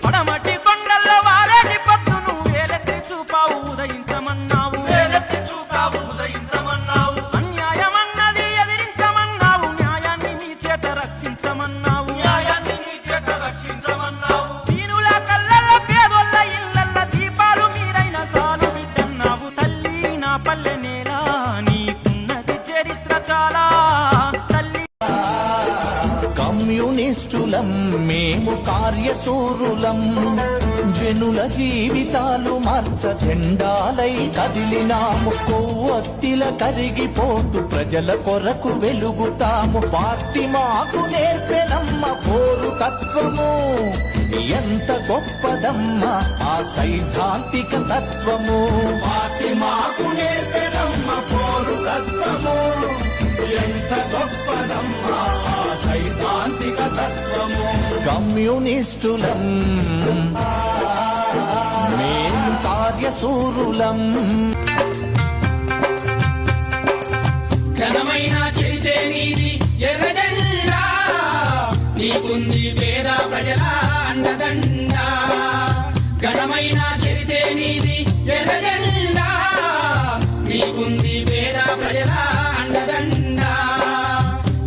పడమటి కొండల్లో వారేటి పత్తును వేలెత్తి చూపావు ఉదయించమన్నావు అన్యాయమన్నది ఎదిరించమన్నావు న్యాయాన్ని నీ చేత రక్షించమన్నావు దీనుల కళ్ళల్లో పేదోళ్ళ ఇళ్ళల్ల దీపాలు మీరైన సాలు బిడ్డన్నావు తల్లి నా పల్లె నేల నీకున్నది చరిత్ర చాలా తల్లి. కమ్యూనిస్టులం మేము కార్యశూరులం జనుల జీవితాలు మార్చ జెండాలై కదిలినాము కొవ్వొత్తిల కరిగిపోతూ ప్రజల కొరకు వెలుగుతాము పార్టీ మాకు నేర్పెనమ్మ పోరు తత్వము ఎంత గొప్పదమ్మ ఆ సైద్ధాంతిక తత్వము పార్టీ మాకు నేర్పెనమ్మ పోరు తత్వము ఎంత గొప్పదమ్మ ఆ సైద్ధాంతిక తత్వము కమ్యూనిస్టులం మేము కార్యశూరులం ఘనమైన చరితే నీది ఎర్రజెండా నీకుంది పేద ప్రజల అండదండ ఘనమైన చరితే నీది ఎర్రజెండా నీకుంది పేద ప్రజల అండదండ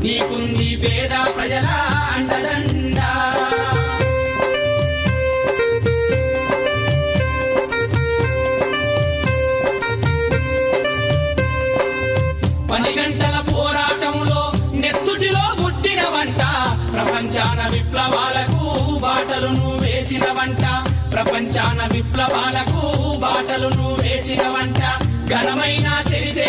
నీకుంది పేద ప్రజల అండదండ పని గంటల పోరాటంలో నెత్తుటిలో ముట్టిన వంట ప్రపంచాన విప్లవాలకు బాటలను వేసిన వంట ప్రపంచాన విప్లవాలకు బాటలను వేసిన వంట ఘనమైన చరితే